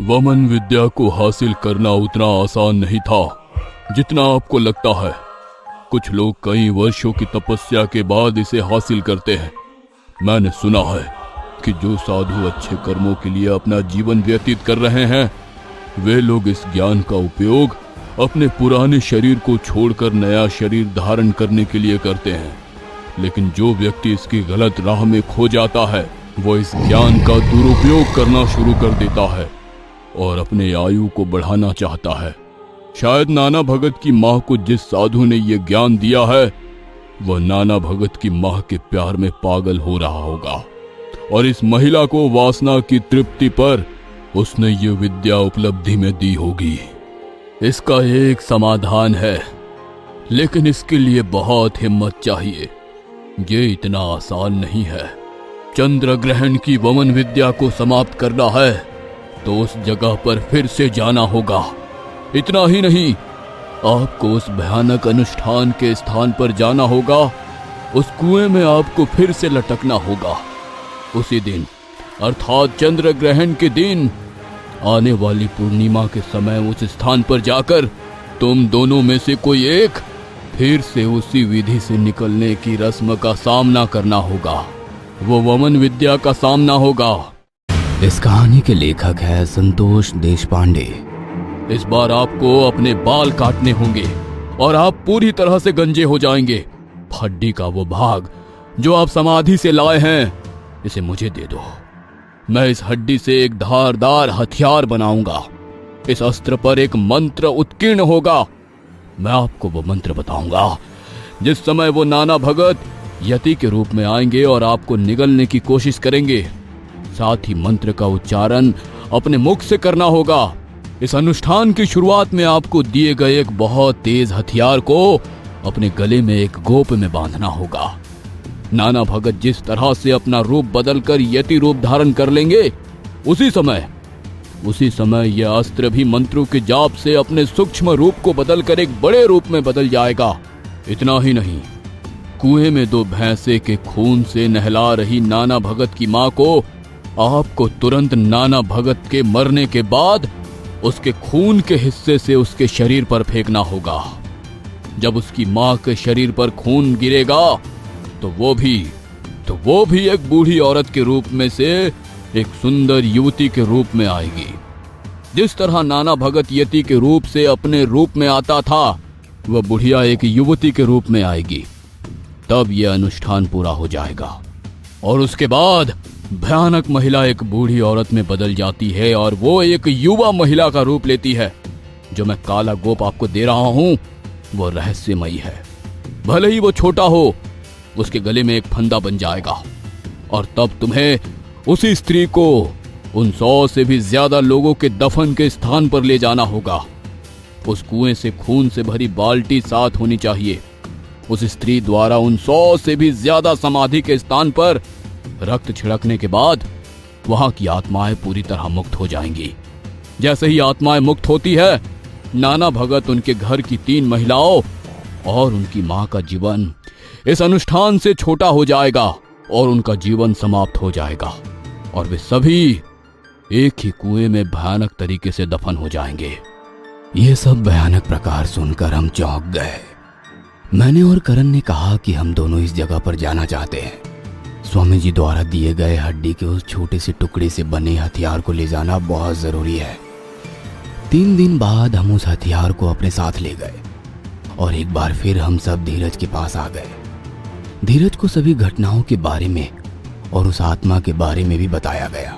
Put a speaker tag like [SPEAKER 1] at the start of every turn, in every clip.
[SPEAKER 1] वमन विद्या को हासिल करना उतना आसान नहीं था जितना आपको लगता है। कुछ लोग कई वर्षों की तपस्या के बाद इसे हासिल करते हैं। मैंने सुना है कि जो साधु अच्छे कर्मों के लिए अपना जीवन व्यतीत कर रहे हैं, वे लोग इस ज्ञान का उपयोग अपने पुराने शरीर को छोड़कर नया शरीर धारण करने के लिए करते हैं। लेकिन जो व्यक्ति इसकी गलत राह में खो जाता है, वो इस ज्ञान का दुरुपयोग करना शुरू कर देता है और अपने आयु को बढ़ाना चाहता है। शायद नाना भगत की माँ को जिस साधु ने यह ज्ञान दिया है, वह नाना भगत की माँ के प्यार में पागल हो रहा होगा और इस महिला को वासना की तृप्ति पर उसने ये विद्या उपलब्धि में दी होगी। इसका एक समाधान है, लेकिन इसके लिए बहुत हिम्मत चाहिए। ये इतना आसान नहीं है। चंद्र ग्रहण की वमन विद्या को समाप्त करना है तो उस जगह पर फिर से जाना होगा। इतना ही नहीं, आपको उस भयानक अनुष्ठान के स्थान पर जाना होगा। उस कुएं में आपको फिर से लटकना होगा। उसी दिन अर्थात चंद्र ग्रहण के दिन आने वाली पूर्णिमा के समय उस स्थान पर जाकर तुम दोनों में से कोई एक फिर से उसी विधि से निकलने की रस्म का सामना करना होगा। वो वमन विद्या का सामना होगा।
[SPEAKER 2] इस कहानी के लेखक है संतोष देशपांडे।
[SPEAKER 1] इस बार आपको अपने बाल काटने होंगे और आप पूरी तरह से गंजे हो जाएंगे। हड्डी का वो भाग जो आप समाधि से लाए हैं, इसे मुझे दे दो। मैं इस हड्डी से एक धारदार हथियार बनाऊंगा। इस अस्त्र पर एक मंत्र उत्कीर्ण होगा। मैं आपको वो मंत्र बताऊंगा जिस समय वो नाना भगत यति के रूप में आएंगे और आपको निगलने की कोशिश करेंगे। साथ ही मंत्र का उच्चारण अपने मुख से करना होगा। इस अनुष्ठान की शुरुआत में आपको दिए गए एक बहुत तेज हथियार को अपने गले में एक गोप में बांधना होगा। नाना भगत जिस तरह से अपना रूप बदलकर यति रूप धारण कर लेंगे, उसी समय यह अस्त्र भी मंत्रों के जाप से अपने सूक्ष्म रूप को बदलकर एक बड़े रूप में बदल जाएगा। इतना ही नहीं, कुएं में 2 भैंसे के खून से नहला रही नाना भगत की मां को आपको तुरंत नाना भगत के मरने के बाद उसके खून के हिस्से से उसके शरीर पर फेंकना होगा। जब उसकी मां के शरीर पर खून गिरेगा तो वो भी एक बूढ़ी औरत के रूप में से एक सुंदर युवती के रूप में आएगी। जिस तरह नाना भगत यति के रूप से अपने रूप में आता था, वह बुढ़िया एक युवती के रूप में आएगी। तब यह अनुष्ठान पूरा हो जाएगा और उसके बाद भयानक महिला एक बूढ़ी औरत में बदल जाती है और वो एक युवा महिला का रूप लेती है। जो मैं काला गोप आपको दे रहा हूं, वो रहस्यमयी है। भले ही वो छोटा हो, उसके गले में एक फंदा बन जाएगा और तब तुम्हें उसी स्त्री को उन 100 से भी ज्यादा लोगों के दफन के स्थान पर ले जाना होगा। उस कुएं से खून से भरी बाल्टी साथ होनी चाहिए। उस स्त्री द्वारा उन 100 से भी ज्यादा समाधि के स्थान पर रक्त छिड़कने के बाद वहां की आत्माएं पूरी तरह मुक्त हो जाएंगी। जैसे ही आत्माएं मुक्त होती है, नाना भगत, उनके घर की 3 महिलाओं और उनकी मां का जीवन इस अनुष्ठान से छोटा हो जाएगा और उनका जीवन समाप्त हो जाएगा और वे सभी एक ही कुएं में भयानक तरीके से दफन हो जाएंगे।
[SPEAKER 2] ये सब भयानक प्रकार सुनकर हम चौंक गए। मैंने और करण ने कहा कि हम दोनों इस जगह पर जाना चाहते हैं। स्वामी जी द्वारा दिए गए हड्डी के उस छोटे से टुकड़े से बने हथियार को ले जाना बहुत जरूरी है। 3 दिन बाद हम उस हथियार को अपने साथ ले गए और एक बार फिर हम सब धीरज के पास आ गए। धीरज को सभी घटनाओं के बारे में और उस आत्मा के बारे में भी बताया गया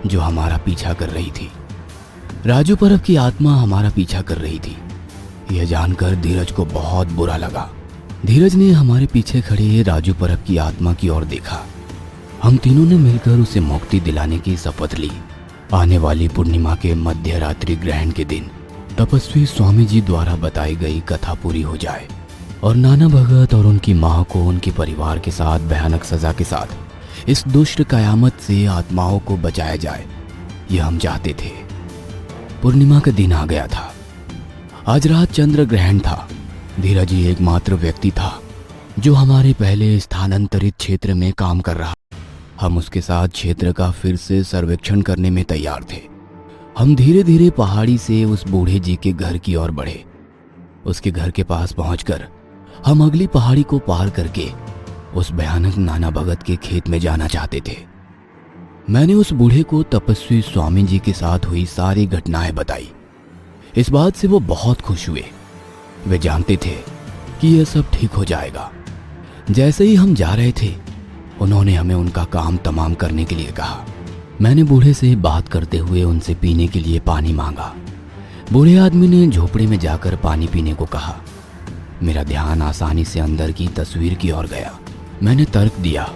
[SPEAKER 2] जो हमारा पीछा कर रही थी। राजू परब की आत्मा हमारा पीछा कर रही थी। यह जानकर धीरज को बहुत बुरा लगा। धीरज ने हमारे पीछे खड़े राजू परब की आत्मा की ओर देखा। हम तीनों ने मिलकर उसे मुक्ति दिलाने की शपथ ली। आने वाली पूर्णिमा के मध्य रात्रि ग्रहण के दिन तपस्वी स्वामी जी द्वारा बताई गई कथा पूरी हो जाए और नाना भगत और उनकी मां को उनके परिवार के साथ भयानक सजा के साथ इस दुष्ट कयामत से आत्माओं को बचाया जाए, यह हम चाहते थे। पूर्णिमा का दिन आ गया था। आज रात चंद्र ग्रहण था। धीरज ही एकमात्र व्यक्ति था जो हमारे पहले स्थानांतरित क्षेत्र में काम कर रहा। हम उसके साथ क्षेत्र का फिर से सर्वेक्षण करने में तैयार थे। हम धीरे धीरे पहाड़ी से उस बूढ़े जी के घर की ओर बढ़े। उसके घर के पास पहुंचकर हम अगली पहाड़ी को पार करके उस भयानक नाना भगत के खेत में जाना चाहते थे। मैंने उस बूढ़े को तपस्वी स्वामी जी के साथ हुई सारी घटनाएं बताई। इस बात से वो बहुत खुश हुए। वे जानते थे कि यह सब ठीक हो जाएगा। जैसे ही हम जा रहे थे, उन्होंने हमें उनका काम तमाम करने के लिए कहा। मैंने बूढ़े से बात करते हुए उनसे पीने के लिए पानी मांगा। बूढ़े आदमी ने झोपड़ी में जाकर पानी पीने को कहा। मेरा ध्यान आसानी से अंदर की तस्वीर की ओर गया। मैंने तर्क दिया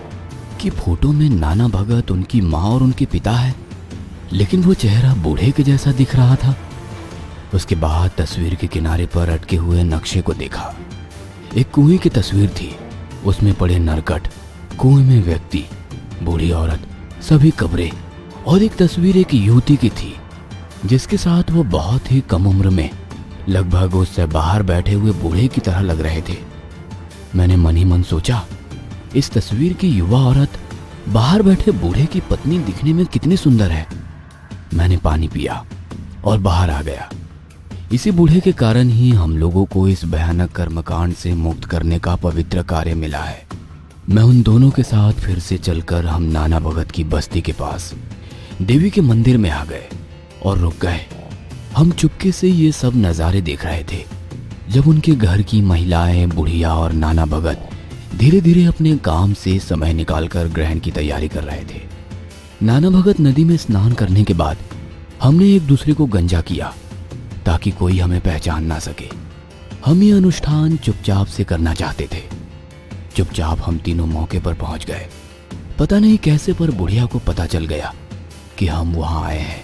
[SPEAKER 2] कि फोटो में नाना भगत, उनकी माँ और उनके पिता है, लेकिन वो चेहरा बूढ़े के जैसा दिख रहा था। उसके बाद तस्वीर के किनारे पर अटके हुए नक्शे को देखा। एक कुएं की तस्वीर थी। उसमें पड़े नरकट, कुएं में व्यक्ति, बूढ़ी औरत, सभी कब्रें, और एक तस्वीर एक युवती की थी जिसके साथ वो बहुत ही कम उम्र में लगभग उससे बाहर बैठे हुए बूढ़े की तरह लग रहे थे। मैंने मन ही मन सोचा, इस तस्वीर की युवा औरत बाहर बैठे बूढ़े की पत्नी दिखने में कितनी सुंदर है। मैंने पानी पिया और बाहर आ गया। इसी बूढ़े के कारण ही हम लोगों को इस भयानक कर्मकांड से मुक्त करने का पवित्र कार्य मिला है। मैं उन दोनों के साथ फिर से चलकर हम नाना भगत की बस्ती के पास देवी के मंदिर में आ गए और रुक गए। हम चुपके से ये सब नज़ारे देख रहे थे जब उनके घर की महिलाएं, बुढ़िया और नाना भगत धीरे धीरे अपने काम से समय निकालकर ग्रहण की तैयारी कर रहे थे। नाना भगत नदी में स्नान करने के बाद हमने एक दूसरे को गंजा किया ताकि कोई हमें पहचान ना सके। हम ये अनुष्ठान चुपचाप से करना चाहते थे। चुपचाप हम तीनों मौके पर पहुंच गए। पता नहीं कैसे पर बुढ़िया को पता चल गया कि हम वहां आए हैं।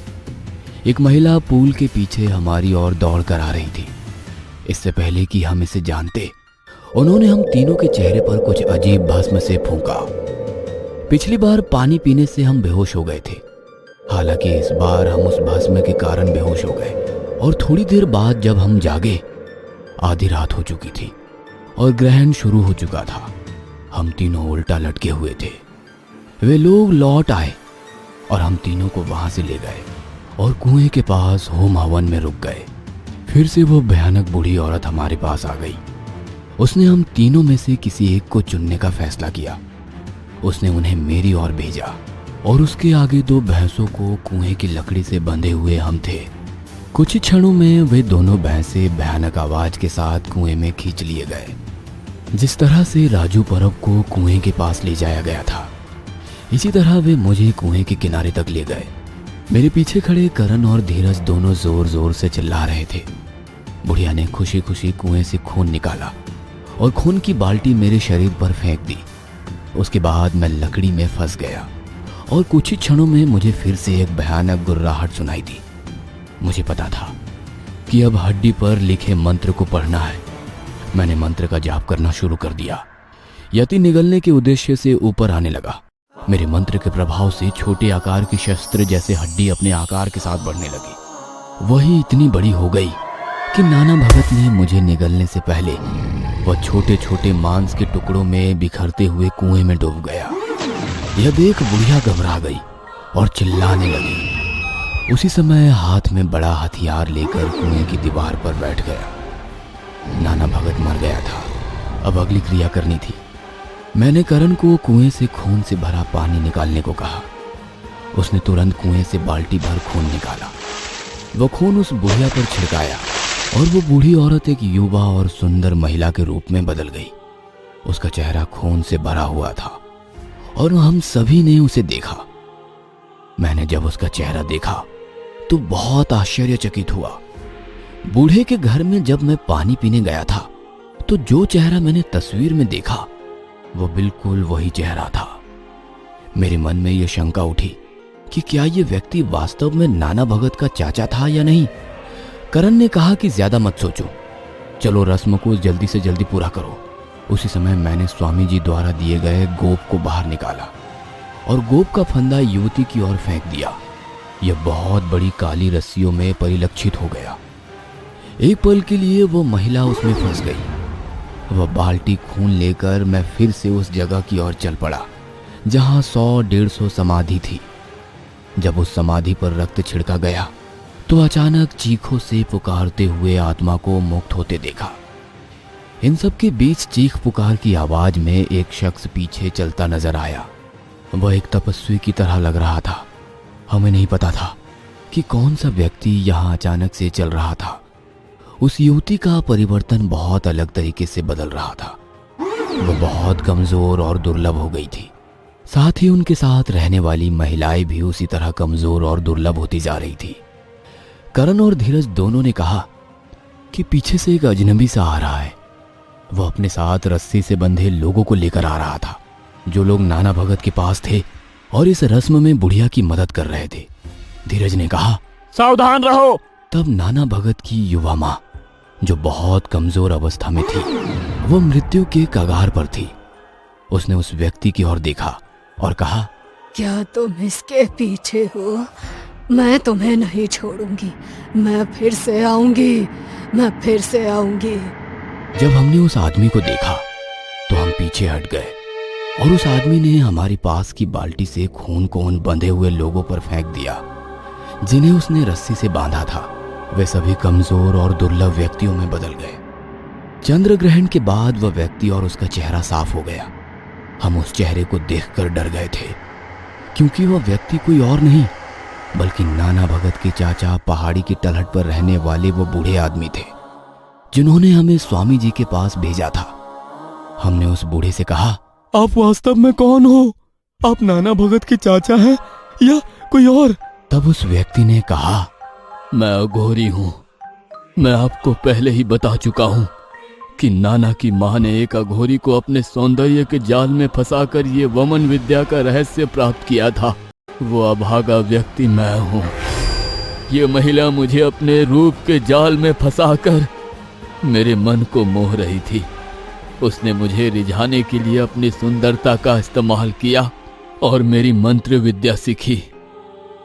[SPEAKER 2] एक महिला पूल के पीछे हमारी ओर दौड़ कर आ रही थी। इससे पहले कि हम इसे जानते, उन्होंने हम तीनों के चेहरे पर कुछ अजीब भस्म से फूंका। पिछली बार पानी पीने से हम बेहोश हो गए थे, हालांकि इस बार हम उस भस्म के कारण बेहोश हो गए और थोड़ी देर बाद जब हम जागे, आधी रात हो चुकी थी और ग्रहण शुरू हो चुका था। हम तीनों उल्टा लटके हुए थे। वे लोग लौट आए और हम तीनों को वहां से ले गए और कुएं के पास होम हवन में रुक गए। फिर से वो भयानक बूढ़ी औरत हमारे पास आ गई। उसने हम तीनों में से किसी एक को चुनने का फैसला किया। उसने उन्हें मेरी ओर भेजा और उसके आगे दो भैंसों को कुएं की लकड़ी से बंधे हुए हम थे। कुछ ही क्षणों में वे दोनों भैंसें भयानक आवाज के साथ कुएं में खींच लिए गए। जिस तरह से राजू परब को कुएं के पास ले जाया गया था, इसी तरह वे मुझे कुएं के किनारे तक ले गए। मेरे पीछे खड़े करण और धीरज दोनों जोर जोर से चिल्ला रहे थे। बुढ़िया ने खुशी खुशी कुएं से खून निकाला और खून की बाल्टी मेरे शरीर पर फेंक दी। उसके बाद मैं लकड़ी में फंस गया और कुछ ही क्षणों में मुझे फिर से एक भयानक गुर्राहट सुनाई दी। मुझे पता था कि अब हड्डी पर लिखे मंत्र को पढ़ना है। मैंने मंत्र का जाप करना शुरू कर दिया। यति निगलने के उद्देश्य से ऊपर आने लगा। मेरे मंत्र के प्रभाव से छोटे आकार की शस्त्र जैसे हड्डी अपने आकार के साथ बढ़ने लगी। वही इतनी बड़ी हो गई कि नाना भगत ने मुझे निगलने से पहले वह छोटे छोटे मांस के टुकड़ों में बिखरते हुए कुएं में डूब गया। यह देख बुढ़िया घबरा गई और चिल्लाने लगी। उसी समय हाथ में बड़ा हथियार लेकर कुएं की दीवार पर बैठ गया। नाना भगत मर गया था। अब अगली क्रिया करनी थी। मैंने करण को कुएं से खून से भरा पानी निकालने को कहा। उसने तुरंत कुएं से बाल्टी भर खून निकाला। वो खून उस बुढ़िया पर छिड़काया और वो बूढ़ी औरत एक युवा और सुंदर महिला के रूप में बदल गई। उसका चेहरा खून से भरा हुआ था और हम सभी ने उसे देखा। मैंने जब उसका चेहरा देखा तो बहुत आश्चर्यचकित हुआ। बूढ़े के घर में जब मैं पानी पीने गया था तो जो चेहरा मैंने तस्वीर में देखा वो बिल्कुल वही चेहरा था। मेरे मन में यह शंका उठी कि क्या यह व्यक्ति वास्तव में नाना भगत का चाचा था या नहीं। करण ने कहा कि ज्यादा मत सोचो, चलो रस्म को जल्दी से जल्दी पूरा करो। उसी समय मैंने स्वामी जी द्वारा दिए गए गोप को बाहर निकाला और गोप का फंदा युवती की ओर फेंक दिया। यह बहुत बड़ी काली रस्सियों में परिलक्षित हो गया। एक पल के लिए वो महिला उसमें फंस गई। वह बाल्टी खून लेकर मैं फिर से उस जगह की ओर चल पड़ा जहां 100-150 समाधि थी। जब उस समाधि पर रक्त छिड़का गया तो अचानक चीखों से पुकारते हुए आत्मा को मुक्त होते देखा। इन सब के बीच चीख पुकार की आवाज में एक शख्स पीछे चलता नजर आया। वह एक तपस्वी की तरह लग रहा था। हमें नहीं पता था कि कौन सा व्यक्ति यहाँ अचानक से चल रहा था। उस युवती का परिवर्तन बहुत अलग तरीके से बदल रहा था। वह बहुत कमजोर और दुर्लभ हो गई थी। साथ ही उनके साथ रहने वाली महिलाएं भी उसी तरह कमजोर और दुर्लभ होती जा रही थी। करण और धीरज दोनों ने कहा कि पीछे से एक अजनबी सा आ रहा है। वह अपने साथ रस्सी से बंधे लोगों को लेकर आ रहा था, जो लोग नाना भगत के पास थे और इस रस्म में बुढ़िया की मदद कर रहे थे। धीरज ने कहा,
[SPEAKER 1] सावधान रहो।
[SPEAKER 2] तब नाना भगत की युवा माँ, जो बहुत कमजोर अवस्था में थी, वह मृत्यु के कगार पर थी। उसने उस व्यक्ति की ओर देखा और कहा,
[SPEAKER 3] क्या तुम इसके पीछे हो? मैं तुम्हें नहीं छोड़ूंगी। मैं फिर से आऊंगी।
[SPEAKER 2] जब हमने उस आदमी को देखा तो हम पीछे हट गए और उस आदमी ने हमारे पास की बाल्टी से खून बंधे हुए लोगों पर फेंक दिया, जिन्हें उसने रस्सी से बांधा था। वे सभी कमजोर और दुर्लभ व्यक्तियों में बदल गए। चंद्र ग्रहण के बाद वह व्यक्ति और उसका चेहरा साफ हो गया। हम उस चेहरे को देखकर डर गए थे, क्योंकि वह व्यक्ति कोई और नहीं बल्कि नाना भगत के चाचा पहाड़ी की तलहट पर रहने वाले वो बूढ़े आदमी थे, जिन्होंने हमें स्वामी जी के पास भेजा था। हमने उस बूढ़े से कहा,
[SPEAKER 1] आप वास्तव में कौन हो? आप नाना भगत के चाचा हैं या कोई और?
[SPEAKER 2] तब उस व्यक्ति ने कहा,
[SPEAKER 1] मैं अघोरी हूँ। मैं आपको पहले ही बता चुका हूँ कि नाना की माँ ने एक अघोरी को अपने सौंदर्य के जाल में फंसाकर ये वमन विद्या का रहस्य प्राप्त किया था। वो अभागा व्यक्ति मैं हूँ। ये महिला मुझे अपने रूप के जाल में फंसाकर मेरे मन को मोह रही थी। उसने मुझे रिझाने के लिए अपनी सुंदरता का इस्तेमाल किया और मेरी मंत्र विद्या सीखी।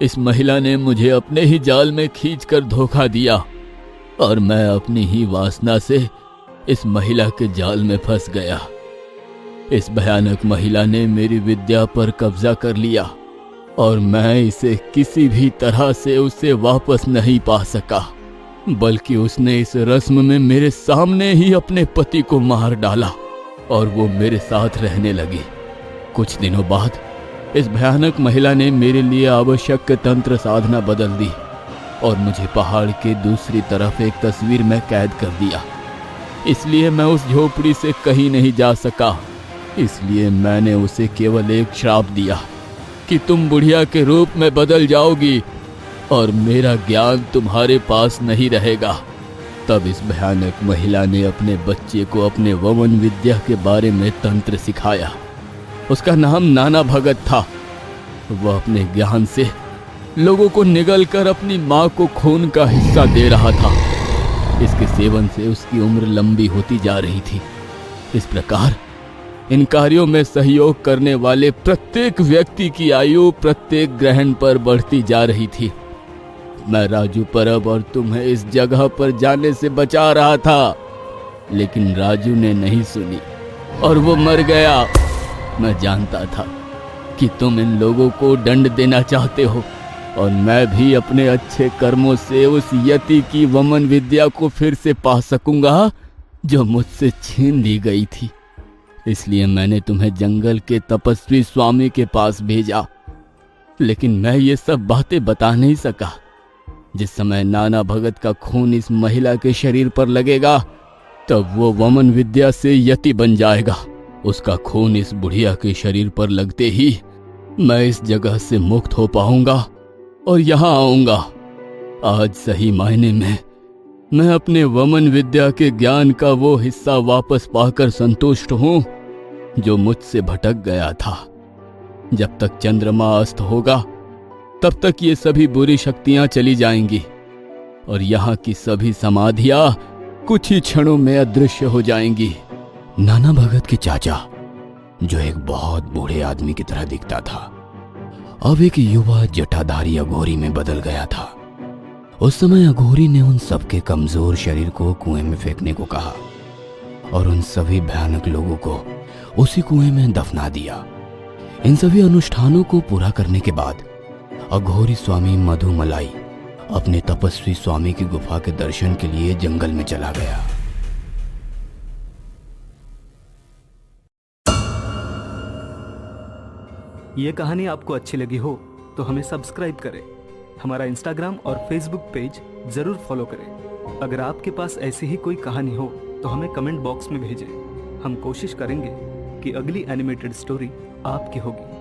[SPEAKER 1] इस महिला ने मुझे अपने ही जाल में खींचकर धोखा दिया और मैं अपनी ही वासना से इस महिला के जाल में फंस गया। इस भयानक महिला ने मेरी विद्या पर कब्जा कर लिया और मैं इसे किसी भी तरह से उसे वापस नहीं पा सका, बल्कि उसने इस रस्म में मेरे सामने ही अपने पति को मार डाला और वो मेरे साथ रहने लगी। कुछ दिनों बाद इस भयानक महिला ने मेरे लिए आवश्यक तंत्र साधना बदल दी और मुझे पहाड़ के दूसरी तरफ एक तस्वीर में कैद कर दिया। इसलिए मैं उस झोपड़ी से कहीं नहीं जा सका। इसलिए मैंने उसे केवल एक श्राप दिया कि तुम बुढ़िया के रूप में बदल जाओगी और मेरा ज्ञान तुम्हारे पास नहीं रहेगा। तब इस भयानक महिला ने अपने बच्चे को अपने वमन विद्या के बारे में तंत्र सिखाया। उसका नाम नाना भगत था। वह अपने ज्ञान से लोगों को निगल कर अपनी माँ को खून का हिस्सा दे रहा था। इसके सेवन से उसकी उम्र लंबी होती जा रही थी। इस प्रकार इन कार्यों में सहयोग करने वाले प्रत्येक व्यक्ति की आयु प्रत्येक ग्रहण पर बढ़ती जा रही थी। मैं राजू परब और तुम्हें इस जगह पर जाने से बचा रहा था, लेकिन राजू ने नहीं सुनी और वो मर गया। मैं जानता था कि तुम इन लोगों को दंड देना चाहते हो और मैं भी अपने अच्छे कर्मों से उस यति की वमन विद्या को फिर से पा सकूंगा जो मुझसे छीन ली गई थी। इसलिए मैंने तुम्हें जंगल के तपस्वी स्वामी के पास भेजा। लेकिन मैं ये सब बातें बता नहीं सका। जिस समय नाना भगत का खून इस महिला के शरीर पर लगेगा, तब वो वमन विद्या से यति बन जाएगा। उसका खून इस बुढ़िया के शरीर पर लगते ही मैं इस जगह से मुक्त हो पाऊंगा और यहाँ आऊंगा। आज सही मायने में मैं अपने वमन विद्या के ज्ञान का वो हिस्सा वापस पाकर संतुष्ट हूँ जो मुझसे भटक गया था। जब तक चंद्रमा अस्त होगा तब तक ये सभी बुरी शक्तियां चली जाएंगी और यहाँ की सभी समाधियां कुछ ही क्षणों में अदृश्य हो जाएंगी।
[SPEAKER 2] नाना भगत के चाचा, जो एक बहुत बूढ़े आदमी की तरह दिखता था, अब एक युवा जटाधारी अघोरी में बदल गया था। उस समय अघोरी ने उन सबके कमजोर शरीर को कुएं में फेंकने को कहा और उन सभी भयानक लोगों को उसी कुएं में दफना दिया। इन सभी अनुष्ठानों को पूरा करने के बाद अघोरी स्वामी मधुमलाई अपने तपस्वी स्वामी की गुफा के दर्शन के लिए जंगल में चला गया।
[SPEAKER 4] ये कहानी आपको अच्छी लगी हो तो हमें सब्सक्राइब करें, हमारा इंस्टाग्राम और फेसबुक पेज जरूर फॉलो करें। अगर आपके पास ऐसी ही कोई कहानी हो तो हमें कमेंट बॉक्स में भेजें। हम कोशिश करेंगे कि अगली एनिमेटेड स्टोरी आपकी होगी।